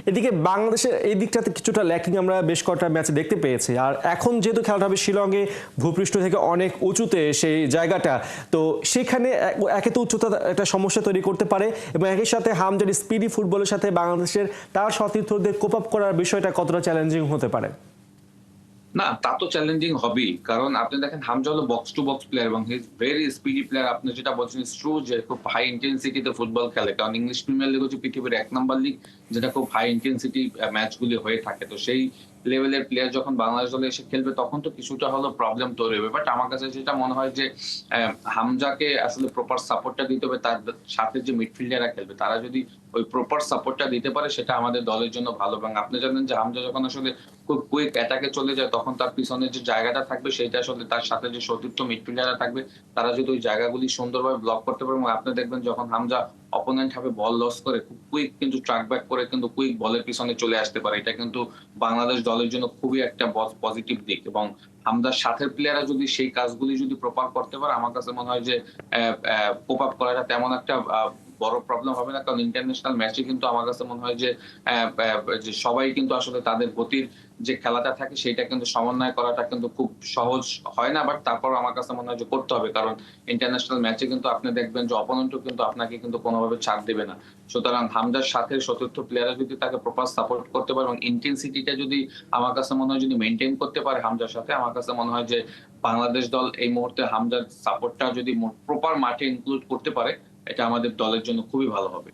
এদিকে বাংলাদেশের এই দিকটাতে কিছুটা ল্যাকিং আমরা বেশ কয়েকটা ম্যাচে দেখতে পেয়েছি। আর এখন যেহেতু খেলাটা হবে শিলংয়ে, ভূপৃষ্ঠ থেকে অনেক উঁচুতে সেই জায়গাটা, তো সেখানে একে তো উচ্চতা একটা সমস্যা তৈরি করতে পারে, এবং একই সাথে হামজার স্পিডি ফুটবলের সাথে বাংলাদেশের তার সতীর্থদের কোপ আপ করার বিষয়টা কতটা চ্যালেঞ্জিং হতে পারে? না, তা তো চ্যালেঞ্জিং হবেই। কারণ আপনি দেখেন হামজা হলো বক্স টু বক্স প্লেয়ার এবং he is very speedy player. আপনি যেটা বলছেন ইটস ট্রু যে খুব হাই ইন্টেনসিটিতে ফুটবল খেলে। কারণ ইংলিশ প্রিমিয়ার লিগ হচ্ছে পৃথিবীর ১ নাম্বার লিগ, যেটা খুব হাই ইন্টেনসিটি ম্যাচগুলি হয়ে থাকে। তো সেই লেভেলের প্লেয়ার যখন বাংলাদেশ দলে এসে খেলবে তখন তো কিছুটা হলেও প্রবলেম তৈরি হবে। বাট আমার কাছে যেটা মনে হয় যে হামজাকে আসলে প্রপার সাপোর্টটা দিতে হবে। তার সাথে যে মিডফিল্ডাররা খেলবে তারা যদি ওই প্রপার সাপোর্টটা দিতে পারে সেটা আমাদের দলের জন্য ভালো। এবং আপনি জানেন যে হামজা যখন আসলে খুব কুইক অ্যাটাকে চলে যায় তখন তার পিছনে যে জায়গাটা থাকবে সেটা আসলে তার সাথে যে সতীর্থ মিডফিল্ডাররা থাকবে তারা যদি ওই জায়গাগুলি সুন্দরভাবে ব্লক করতে পারে, এবং আপনি দেখবেন যখন হামজা অপোনেন্ট হাফে বল লস করে খুব কুইক কিন্তু ট্র্যাক ব্যাক করে কিন্তু কুইক বলের পিছনে চলে আসতে পারে। এটা কিন্তু বাংলাদেশ দলের জন্য খুবই একটা পজিটিভ দিক। এবং হামজার সাথের প্লেয়াররা যদি সেই কাজগুলি যদি প্রপার করতে পারে আমার কাছে মনে হয় যে কোপ আপ করাটা তেমন একটা বড় প্রবলেম হবে না। কারণ ইন্টারন্যাশনাল ম্যাচে কিন্তু আমার কাছে মনে হয় যে যে সবাই কিন্তু আসলে তাদের গতির যে খেলাটা থাকে সেটা কিন্তু সমন্বয় করাটা কিন্তু খুব সহজ হয় না। বাট তারপরও আমার কাছে মনে হয় যে করতে হবে। কারণ ইন্টারন্যাশনাল ম্যাচে কিন্তু আপনি দেখবেন যে অপোনেন্টও কিন্তু আপনাকে কিন্তু কোনোভাবে ছাড় দেবে না। সুতরাং হামজার সাথে সতীর্থ প্লেয়াররা যদি তাকে প্রপার সাপোর্ট করতে পারে এবং ইন্টেনসিটিটা যদি আমার কাছে মনে হয় যদি মেইনটেইন করতে পারে হামজার সাথে, আমার কাছে মনে হয় যে বাংলাদেশ দল এই মুহূর্তে হামজার সাপোর্টটা যদি প্রপার মাঠে ইনক্লুড করতে পারে, এটা আমাদের দলের জন্য খুবই ভালো হবে।